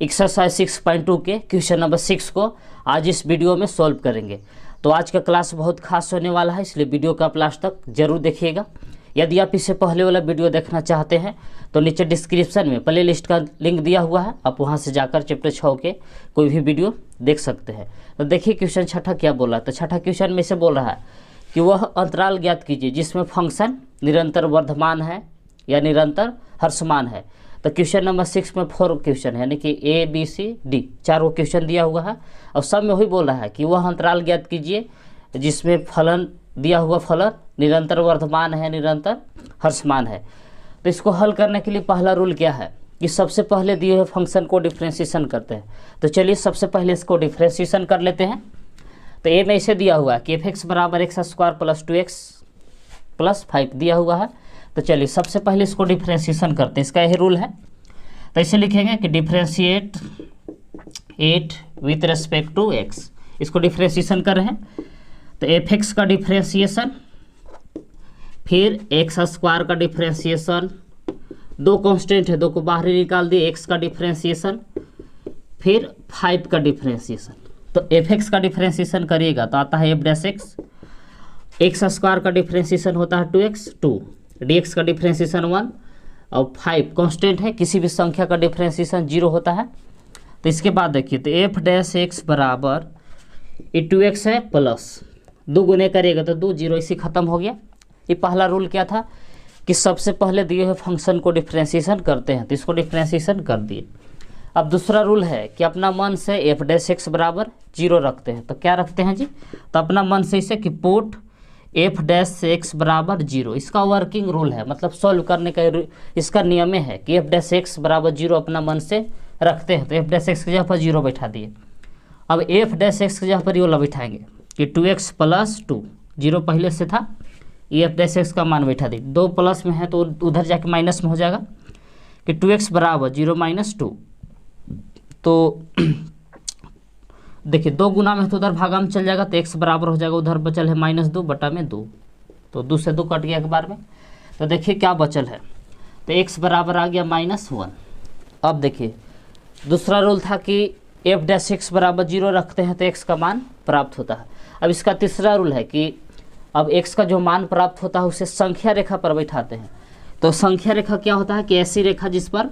Exercise 6.2 के question number 6 को आज इस वीडियो में सॉल्व करेंगे। तो आज का क्लास बहुत खास होने वाला है, इसलिए वीडियो का आप लास्ट तक जरूर देखिएगा। यदि आप इससे पहले वाला वीडियो देखना चाहते हैं तो नीचे डिस्क्रिप्शन में प्ले लिस्ट का लिंक दिया हुआ है, आप वहां से जाकर चैप्टर 6 के कोई भी वीडियो देख सकते हैं। तो देखिए क्वेश्चन छठा क्या बोल रहा है। तो छठा क्वेश्चन में से बोल रहा है कि वह अंतराल ज्ञात कीजिए जिसमें फंक्शन निरंतर वर्धमान है या निरंतर ह्रासमान है। तो क्वेश्चन नंबर 6 में 4 क्वेश्चन है, यानी कि A B C D 4 question दिया हुआ है और सब में वही बोल रहा है कि वह अंतराल ज्ञात कीजिए जिसमें फलन दिया हुआ फलन निरंतर वर्धमान है, निरंतर ह्रासमान है। तो इसको हल करने के लिए पहला रूल क्या है कि सबसे पहले दिए हुए फंक्शन को डिफ्रेंशिएशन करते हैं। तो चलिए सबसे पहले इसको डिफ्रेंशिएशन कर लेते हैं। तो ए में इसे दिया हुआ है कि f(x) बराबर x² प्लस 2x प्लस 5 दिया हुआ है। तो चलिए सबसे पहले इसको डिफ्रेंशिएशन करते हैं, इसका यही रूल है। तो इसे लिखेंगे कि differentiate 8 with respect to x। इसको डिफ्रेंशिएशन कर रहे हैं तो f(x) का डिफ्रेंशिएशन, फिर x² का डिफ्रेंशिएशन, दो कांस्टेंट है, दो को बाहर निकाल दिए, x का डिफ्रेंशिएशन, फिर 5 का डिफ्रेंशिएशन। तो f(x) का डिफ्रेंशिएशन करिएगा तो आता है f'(x), x² का डिफ्रेंशिएशन होता है 2x, 2 dx का डिफ्रेंशिएशन 1 और 5 कांस्टेंट है, किसी भी संख्या का डिफ्रेंशिएशन 0 होता है। तो इसके बाद देखिए तो f'(x) बराबर ये 2x है प्लस 2 गुने करिएगा तो 2 0 इसी खत्म हो गया। ये पहला रूल क्या था कि सबसे पहले दिए हुए फंक्शन को डिफ्रेंशिएशन करते हैं, तो इसको डिफ्रेंशिएशन कर दिए। अब दूसरा रूल है कि अपना मन से f'(x) बराबर 0 रखते हैं। तो क्या रखते हैं जी, तो अपना मन से इसे कि पुट f'(x) बराबर 0, इसका वर्किंग रूल है, मतलब सॉल्व करने का इसका नियम है कि f'(x) बराबर 0 अपना मन से रखते हैं। तो f'(x) की जगह पर 0 बैठा दिए। अब f'(x) की जगह पर ये वाला बैठाएंगे कि 2x प्लस 2, 0 पहले से था, ये f'(x) का मान बैठा दिए। 2 प्लस में है तो उधर जाके माइनस में हो जाएगा कि 2x बराबर 0 माइनस 2। तो देखिए 2 गुना में तो उधर भागा में चल जाएगा तो x बराबर हो जाएगा, उधर बचल है -2 बटा में 2, तो 2 से 2 कट गया एक बार में। तो देखिए क्या बचल है, तो x बराबर आ गया -1। अब देखिए दूसरा रूल था कि f'(x) बराबर 0 रखते हैं तो x का मान प्राप्त होता है। अब इसका तीसरा रूल है कि अब x का जो मान प्राप्त होता है उसे संख्या रेखा पर बैठाते हैं। तो संख्या रेखा क्या होता है कि ऐसी रेखा जिस पर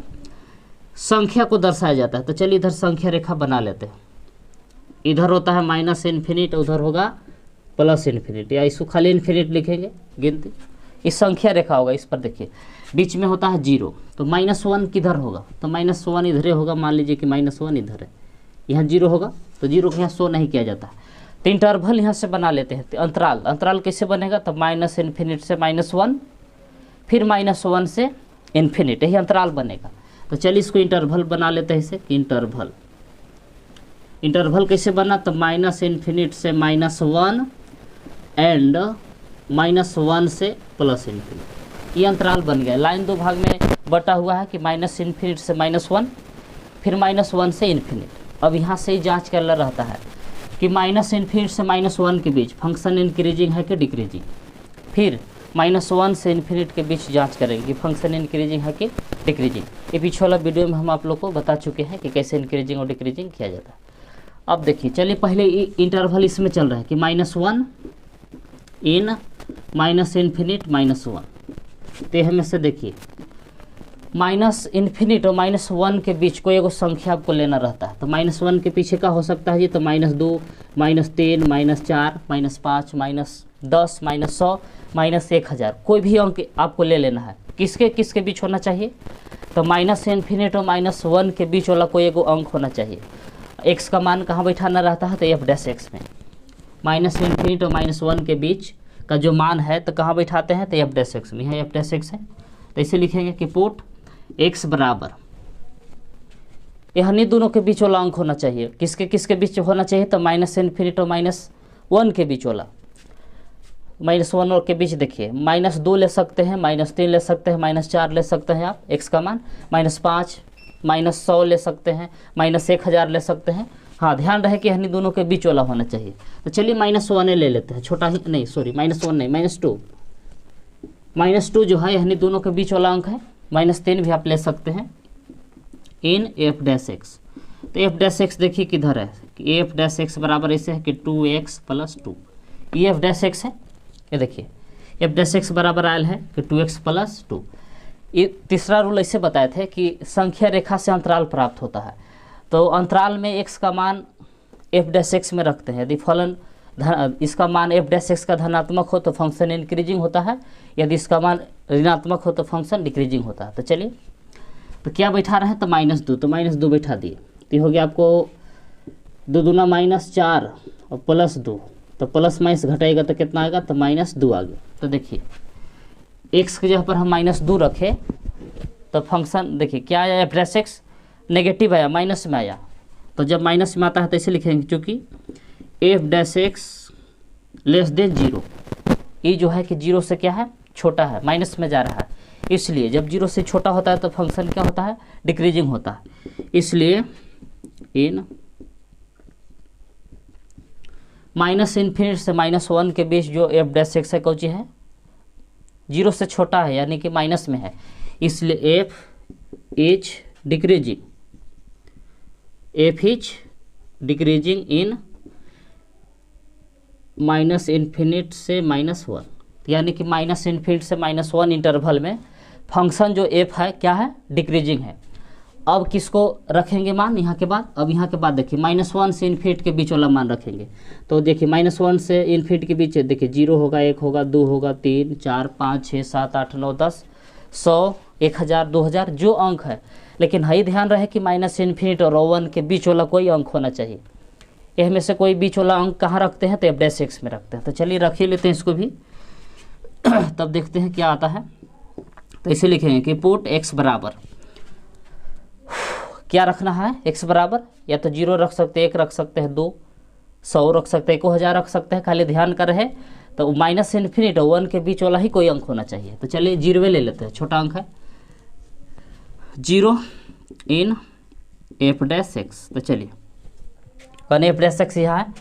संख्या को दर्शाया जाता है। तो चलिए इधर संख्या रेखा बना लेते हैं। इधर होता है -∞, उधर होगा +∞, या इसको खाली इन्फिनिट लिखेंगे गिनती। इस संख्या रेखा होगा, इस पर देखिए बीच में होता है 0, तो -1 किधर होगा, तो -1 इधर होगा। मान लीजिए कि -1 इधर है, यहाँ 0 होगा, तो 0 को यहाँ शो नहीं किया जाता है। तो इंटरवल यहाँ से बना लेते हैं। तो अंतराल कैसे बनेगा, तो -∞ से -1, फिर -1 से इन्फिनिट, यही अंतराल बनेगा। तो चलिए इसको इंटरवल बना लेते हैं। इसे इंटरवल कैसे बना, तो -∞ से -1 एंड -1 से +∞, ये अंतराल बन गया। लाइन 2 भाग में बटा हुआ है कि -∞ से -1, फिर -1 से इन्फिनिट। अब यहाँ से ही जांच करना रहता है कि -∞ से -1 के बीच फंक्शन इंक्रीजिंग है कि डिक्रीजिंग, फिर -1 से इन्फिनिट के बीच जांच करेंगे कि फंक्शन इंक्रीजिंग है कि डिक्रीजिंग। ये पीछे वाला वीडियो में हम आप लोग को बता चुके हैं कि कैसे इंक्रीजिंग और डिक्रीजिंग किया जाता है। अब देखिए चलिए पहले इंटरवल इसमें चल रहा है कि -1 इन -∞ -1। तो हमें से देखिए -∞ और -1 के बीच कोई एगो संख्या आपको लेना रहता है। तो -1 के पीछे का हो सकता है जी, तो -2, -3, -4, -5, -10, -100, -1000, कोई भी अंक आपको ले लेना है। किसके बीच होना चाहिए, तो -∞ और -1 के बीच वाला कोई एगो अंक होना चाहिए। x का मान कहाँ बैठाना रहता है, तो f'(x) में। -∞ और -1 के बीच का जो मान है तो कहाँ बैठाते हैं, तो f'(x) में। यहाँ f'(x) है, तो इसे लिखेंगे कि पुट x बराबर, यहाँ दोनों के बीच वाला अंक होना चाहिए। किसके बीच होना चाहिए, तो -∞ और -1 के बीच वाला। -1 और के बीच देखिए -2 ले सकते हैं, -3 ले सकते हैं, -4 ले सकते हैं आप x का मान, -5, -100 ले सकते हैं, -1000 ले सकते हैं। हाँ ध्यान रहे कि हनी दोनों के बीच वाला होना चाहिए। तो चलिए -1 ले लेते हैं, छोटा ही नहीं, सॉरी -1 नहीं, -2 जो है हनी दोनों के बीच वाला अंक है। -3 भी आप ले सकते हैं इन f'(x). तो एफ डैश एक्स देखिए किधर है कि एफ डैश एक्स बराबर ऐसे है कि 2x + 2, ये एफ डैश एक्स है। ये देखिए एफ डैश एक्स बराबर आयल है कि 2x + 2। ये तीसरा रूल ऐसे बताए थे कि संख्या रेखा से अंतराल प्राप्त होता है, तो अंतराल में x का मान एफ डैश एक्स में रखते हैं। यदि फलन इसका मान एफ डैश एक्स का धनात्मक हो तो फंक्शन इंक्रीजिंग होता है, यदि इसका मान ऋणात्मक हो तो फंक्शन डिक्रीजिंग होता है। तो चलिए, तो क्या बैठा रहे हैं, तो -2, तो -2 बैठा दिए। तो हो गया आपको 2 दूना -4 और +2, तो प्लस माइनस घटाएगा तो कितना आएगा, तो -2 आ गया। तो देखिए x की जगह पर हम -2 रखे तो फंक्शन देखिए क्या आया, एफ डैश एक्स नेगेटिव आया, माइनस में आया। तो जब माइनस में आता है तो ऐसे लिखेंगे क्योंकि एफ डैश एक्स << 0, ये जो है कि 0 से क्या है, छोटा है, माइनस में जा रहा है, इसलिए जब 0 से छोटा होता है तो फंक्शन क्या होता है, डिक्रीजिंग होता है। इसलिए इन -∞ से -1 के बीच जो एफ डैश एक्स है कौची है, 0 से छोटा है, यानी कि माइनस में है, इसलिए F is decreasing, F is decreasing in -∞ से -1, यानी कि -∞ से -1 इंटरवल में फंक्शन जो एफ है क्या है, डिक्रीजिंग है। अब किसको रखेंगे मान यहाँ के बाद, अब यहाँ के बाद देखिए -1 से ∞ के बीच वाला मान रखेंगे। तो देखिए -1 से ∞ के बीच देखिए 0 होगा, 1 होगा, 2 होगा, 3 4 5 6 7 8 9 10 100 1000 2000 जो अंक है, लेकिन हाई ध्यान रहे कि -∞ और 1 के बीच वाला कोई अंक होना चाहिए। यह में से कोई बीच वाला अंक कहाँ रखते हैं, तो एफ डैश एक्स में रखते हैं। तो चलिए रख ही लेते हैं इसको भी तब देखते हैं क्या आता है। तो इसे लिखेंगे कि पुट x बराबर क्या रखना है, x बराबर या तो 0 रख सकते हैं, 1 रख सकते हैं, 2 100 रख सकते हैं, 1000 रख सकते हैं, खाली ध्यान कर रहे तो -∞ और 1 के बीच वाला ही कोई अंक होना चाहिए। तो चलिए 0 ले लेते हैं, छोटा अंक है 0 इन एफ डैश एक्स। तो चलिए कौन एफ डैश एक्स यहाँ है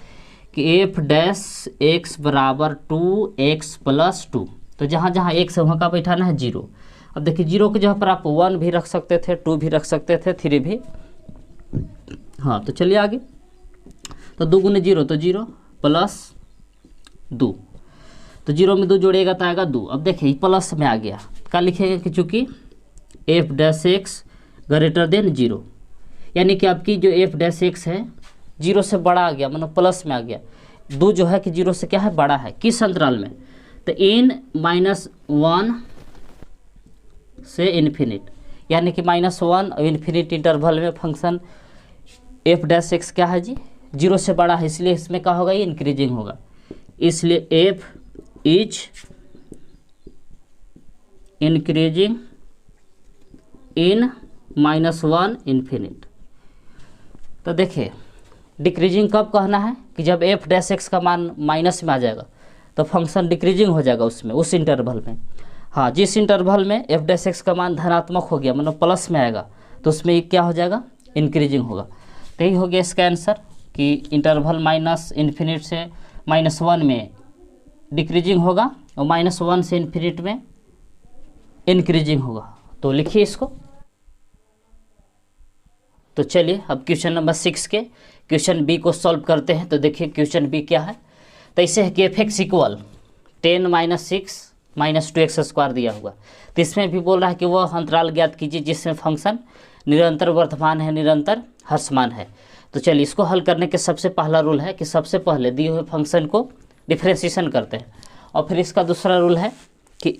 कि एफ डैश एक्स बराबर 2x + 2, तो जहाँ जहाँ x है वहाँ का बैठाना है 0। अब देखिए 0 की जगह पर आप 1 भी रख सकते थे, 2 भी रख सकते थे, 3 भी। हाँ तो चलिए आगे, तो 2 × 0 तो 0 + 2, तो 0 में 2 जोड़िएगा तो आएगा 2। अब देखिए प्लस में आ गया, क्या लिखेंगे कि चूँकि एफ डैश एक्स > 0, यानी कि आपकी जो एफ डैश एक्स है 0 से बड़ा आ गया, मतलब प्लस में आ गया। 2 जो है कि 0 से क्या है, बड़ा है, किस अंतराल में, तो इन -1 से ∞, यानी कि -1 और ∞ इंटरवल में फंक्शन एफ डैश एक्स क्या है जी, 0 से बड़ा है, इसलिए इसमें क्या होगा, ये इंक्रीजिंग होगा। इसलिए एफ इज इंक्रीजिंग इन -1 ∞। तो देखिए डिक्रीजिंग कब कहना है कि जब एफ डैश एक्स का मान माइनस में आ जाएगा तो फंक्शन डिक्रीजिंग हो जाएगा उसमें, उस इंटरवल में। हाँ, जिस इंटरवल में एफ डैश एक्स का मान धनात्मक हो गया, मतलब प्लस में आएगा, तो उसमें क्या हो जाएगा, इंक्रीजिंग होगा। तो यही हो गया इसका आंसर कि इंटरवल -∞ से -1 में डिक्रीजिंग होगा और -1 से ∞ में इंक्रीजिंग होगा। तो लिखिए इसको। तो चलिए अब क्वेश्चन नंबर 6 के क्वेश्चन बी को सॉल्व करते हैं। तो देखिए क्वेश्चन बी क्या है, तो ऐसे है कि एफ एक्स इक्वल 10 - 6 - 2x² दिया हुआ। तो इसमें भी बोल रहा है कि वह अंतराल ज्ञात कीजिए जिसमें फंक्शन निरंतर वर्धमान है, निरंतर ह्रासमान है। तो चलिए इसको हल करने के सबसे पहला रूल है कि सबसे पहले दिए हुए फंक्शन को डिफ्रेंशिएशन करते हैं, और फिर इसका दूसरा रूल है कि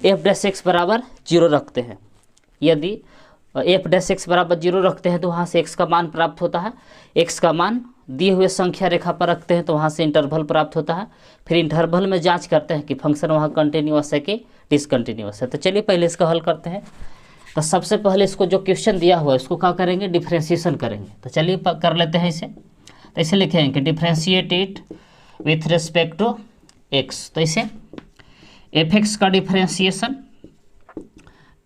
एफ डैश एक्स बराबर 0 रखते हैं। यदि एफ डैश एक्स बराबर 0 रखते हैं तो वहाँ से x का मान प्राप्त होता है, x का मान दिए हुए संख्या रेखा पर रखते हैं तो वहाँ से इंटरवल प्राप्त होता है। फिर इंटरवल में जांच करते हैं कि फंक्शन वहाँ कंटिन्यूअस है कि डिसकंटिन्यूअस है। तो चलिए पहले इसका हल करते हैं। तो सबसे पहले इसको जो क्वेश्चन दिया हुआ है इसको क्या करेंगे, डिफ्रेंशिएशन करेंगे। तो चलिए कर लेते हैं इसे। तो इसे लिखेंगे कि differentiate it with respect to x। तो इसे एफ एक्स का डिफ्रेंशिएशन,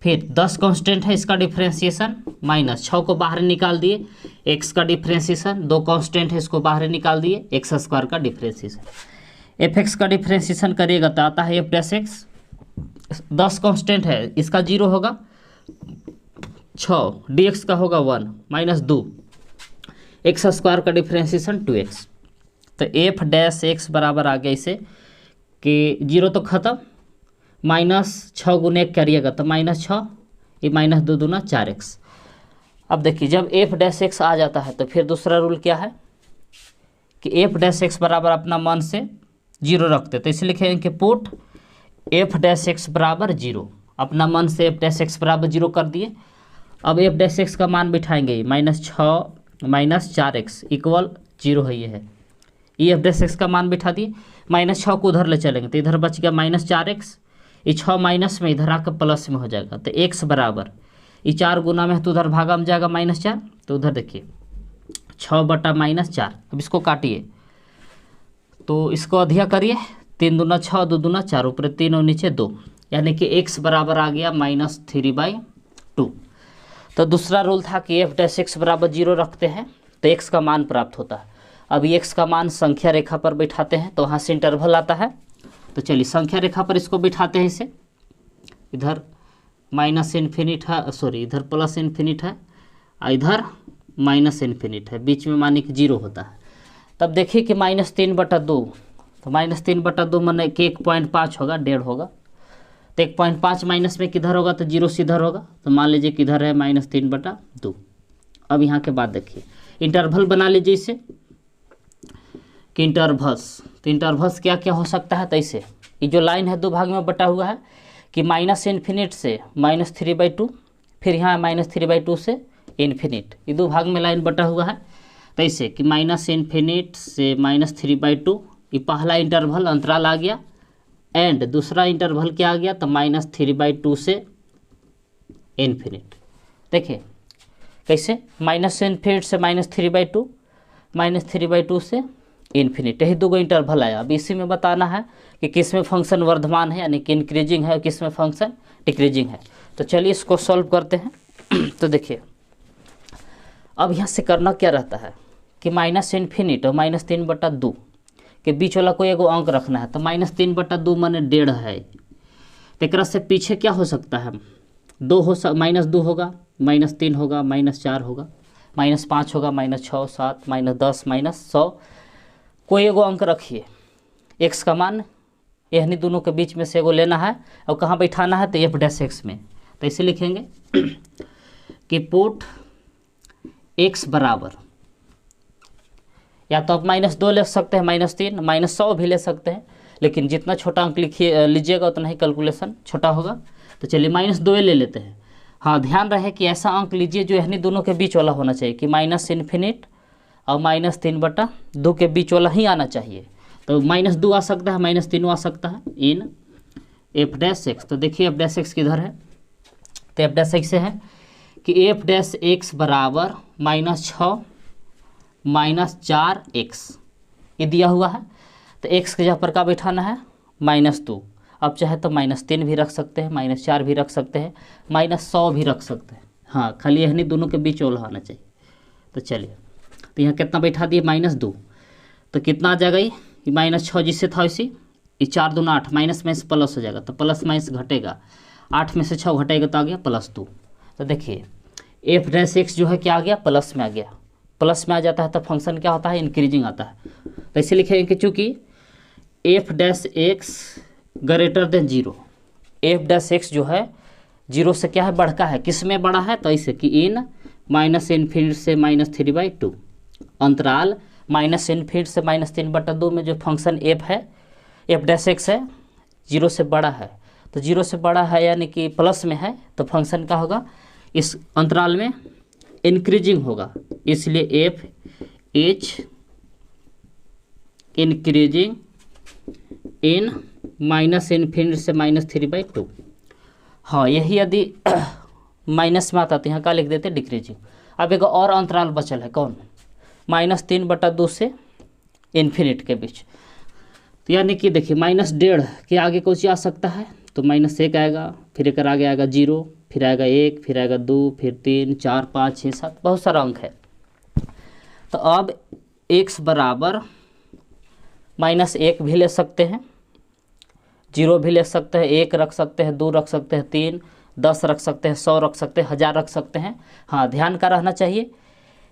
फिर 10 कांस्टेंट है इसका डिफ्रेंशिएशन, -6 को बाहर निकाल दिए, x का डिफ्रेंशिएशन, 2 कांस्टेंट है इसको बाहर निकाल दिए, x² का डिफ्रेंशिएशन। एफ एक्स का डिफ्रेंशिएशन करिएगा तो आता है एफ डैश एक्स, 10 कांस्टेंट है इसका 0 होगा, 6 dx का होगा 1 -2, एक्स स्क्वायर का डिफ्रेंसिएशन 2x। तो एफ डैश एक्स बराबर आ गया इसे कि 0 तो खत्म, -6 गुने 1 करिएगा तो -6, ये -2 दूना 4x। अब देखिए जब एफ डैश एक्स आ जाता है तो फिर दूसरा रूल क्या है कि एफ डैश एक्स बराबर अपना मान से 0 रखते, तो इसे लिखेंगे कि पुट एफ डैश एक्स बराबर 0, अपना मान से एफ डैश एक्स बराबर 0 कर दिए। अब एफ डैश एक्स का मान बिठाएंगे, -6 - 4x इक्वल 0 है, ये है। ये एफ डैश एक्स का मान बिठा दिए, -6 को उधर ले चलेंगे तो इधर बच गया -4x, ये 6 माइनस में इधर आकर प्लस में हो जाएगा, तो x बराबर ये 4 गुना में तो उधर भागा में जाएगा -4, तो उधर देखिए 6/-4। अब इसको काटिए तो इसको अधिया करिए, 3 दूना 6, 2 दूना 4, ऊपर 3 और नीचे 2, यानी कि x बराबर आ गया -3/2। तो दूसरा रूल था कि एफ डैश एक्स बराबर 0 रखते हैं तो x का मान प्राप्त होता है। अभी x का मान संख्या रेखा पर बैठाते हैं तो वहाँ से इंटरवल आता है, तो चलिए संख्या रेखा पर इसको बिठाते हैं। इसे इधर -∞ है, सॉरी इधर +∞ है, इधर -∞ है, बीच में माने कि 0 होता है। तब देखिए कि -3/2, तो -3/2 माने कि 1.5 होगा, 1.5 होगा, तो 1.5 माइनस में किधर होगा तो 0 से इधर होगा, तो मान लीजिए किधर है -3/2। अब यहाँ के बाद देखिए इंटरवल बना लीजिए इसे कि इंटरवल्स, तो इंटरवल्स क्या क्या हो सकता है। तो इसे ये जो लाइन है 2 भाग में बटा हुआ है कि -∞ से -3/2, फिर यहाँ -3/2 से इन्फिनिट, ये 2 भाग में लाइन बटा हुआ है। तो इसे कि -∞ से -3/2 ये पहला इंटरवल अंतराल आ गया, एंड दूसरा इंटरवल क्या आ गया तो -3/2 से इन्फिनिट। देखिए कैसे -∞ से -3/2, -3/2 से इन्फिनिट, यही 2 इंटरवल आया। अब इसी में बताना है कि किस में फंक्शन वर्धमान है यानी कि इंक्रीजिंग है और किस में फंक्शन डिक्रीजिंग है। तो चलिए इसको सॉल्व करते हैं। तो देखिए अब यहाँ से करना क्या रहता है कि -∞ और -3/2 के बीच वाला कोई एगो अंक रखना है, तो -3/2 माने 1.5 है, तो एक से पीछे क्या हो सकता है, -2 होगा, -3 होगा, -4 होगा, -5 होगा, -6, 7, -10, -100, कोई एगो अंक रखिए। x का मान यहनी दोनों के बीच में से एगो लेना है और कहाँ बैठाना है तो एफ डैश एक्स में, तो इसे लिखेंगे कि पुट x बराबर, या तो आप -2 ले सकते हैं, -3, -100 भी ले सकते हैं, लेकिन जितना छोटा अंक लीजिएगा उतना ही कैलकुलेशन छोटा होगा। तो चलिए -2 ले लेते हैं। हाँ ध्यान रहे कि ऐसा अंक लीजिए जो यहनी दोनों के बीच वाला होना चाहिए कि -∞ और -3/2 के बीच वाला ही आना चाहिए। तो -2 आ सकता है, -3 आ सकता है इन एफ डैश एक्स। तो देखिए एफ डैश एक्स किधर है, तो एफ डैश एक्स से है कि एफ डैश एक्स बराबर -6 - 4x, ये दिया हुआ है। तो x के जगह पर क्या बैठाना है -2, अब चाहे तो -3 भी रख सकते हैं, -4 भी रख सकते हैं, -100 भी रख सकते हैं। हाँ खाली यही दोनों के बीच वाला आना चाहिए। तो चलिए तो यहाँ कितना बैठा दिए -2, तो कितना आ जाएगा ये -6 जिससे था इसी, ये 4 दूना 8, माइनस में से प्लस हो जाएगा, तो प्लस माइनस घटेगा, 8 में से 6 घटेगा तो आ गया +2। तो देखिए एफ डैश एक्स जो है क्या आ गया प्लस में आ गया, प्लस में आ जाता है तो फंक्शन क्या होता है इंक्रीजिंग आता है। तो इसे लिखेंगे कि चूँकि F dash x greater than 0, F dash x जो है 0 से क्या है बढ़का है, किस में बड़ा है, तो इसे कि इन -∞ से -3/2 अंतराल -∞ से -3/2 में जो फंक्शन एफ है, एफ डैश एक्स है 0 से बड़ा है, तो 0 से बड़ा है यानी कि प्लस में है, तो फंक्शन क्या होगा इस अंतराल में इंक्रीजिंग होगा, इसलिए एफ एच इंक्रीजिंग इन -∞ से -3/2। हाँ यही यदि माइनस में आता तो यहाँ क्या लिख देते डिक्रीजिंग। अब एक और अंतराल बचल है कौन, -3/2 से इन्फिनिट के बीच, तो यानी कि देखिए -1.5 के आगे कुछ आ सकता है, तो -1 आएगा, फिर एक आगे आएगा 0, फिर आएगा 1, फिर आएगा 2, फिर 3, 4, 5, 6, 7, बहुत सारा अंक है। तो अब x बराबर -1 भी ले सकते हैं, 0 भी ले सकते हैं, 1 रख सकते हैं, 2 रख सकते हैं, 3, 10 रख सकते हैं, 100 रख सकते हैं, 1000 रख सकते हैं। हाँ ध्यान का रहना चाहिए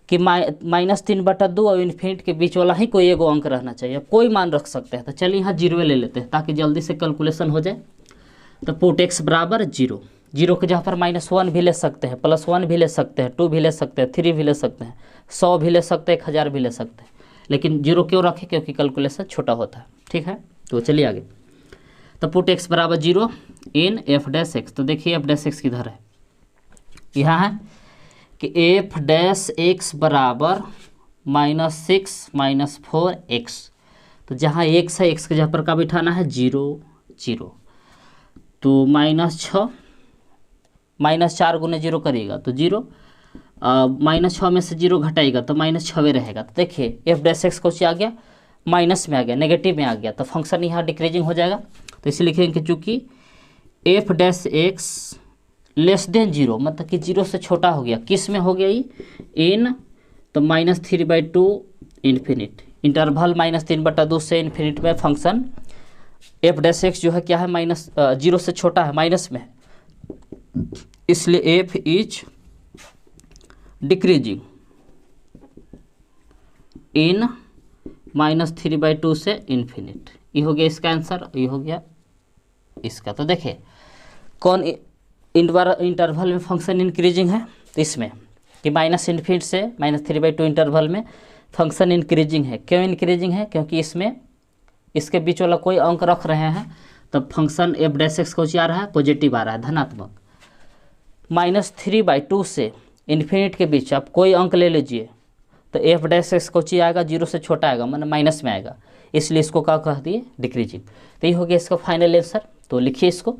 कि -3/2 और इन्फिनिट के बीच वाला ही कोई एगो अंक रहना चाहिए, कोई मान रख सकते हैं। तो चलिए यहाँ 0 ले लेते हैं ताकि जल्दी से कैलकुलेशन हो जाए। तो पुट x बराबर 0, 0 के जहाँ पर -1 भी ले सकते हैं, +1 भी ले सकते हैं, 2 भी ले सकते हैं, 3 भी ले सकते हैं, 100 भी ले सकते हैं, 1000 भी ले सकते हैं, लेकिन 0 क्यों रखें? क्योंकि कैलकुलेशन छोटा होता है। ठीक है, तो चलिए आगे। तो पुट x बराबर 0 इन f'(x). तो देखिए f'(x) किधर है? यहाँ है कि f'(x) बराबर -6 - 4x। तो जहाँ x है, x के जहाँ पर का बिठाना है 0 0। तो -6 -4 गुने 0 करिएगा तो 0, -6 में से 0 घटाएगा तो -6 रहेगा। तो देखिए f'(x) को आ गया, माइनस में आ गया, नेगेटिव में आ गया, तो फंक्शन यहाँ डिक्रीजिंग हो जाएगा। तो इसे लिखेंगे कि चूँकि f'(x) लेस देन 0, मतलब कि 0 से छोटा हो गया, किस में हो गया ये? इन, तो -3/2 इन्फिनिट, इंटरवल -3/2 से इन्फिनिट में फंक्शन f'(x) जो है क्या है? -0 से छोटा है, माइनस में है, इसलिए f इज डिक्रीजिंग इन -3/2 से इन्फिनिट। ये हो गया इसका आंसर, ये हो गया इसका। तो देखिए कौन इंटरवल में फंक्शन इंक्रीजिंग है? तो इसमें कि -इन्फिनिट से -3/2 इंटरवल में फंक्शन इंक्रीजिंग है। क्यों इंक्रीजिंग है? क्योंकि इसमें इसके बीच वाला कोई अंक रख रहे हैं, तब फंक्शन f'(x) को आ रहा है पॉजिटिव आ रहा है, धनात्मक। -3/2 से इन्फिनिट के बीच आप कोई अंक ले लीजिए तो f'(x) को आएगा 0 से छोटा आएगा, मतलब माइनस में आएगा, इसलिए इसको क्या कह दिए? डिक्रीजिंग। तो ये हो गया इसका फाइनल आंसर। तो लिखिए इसको।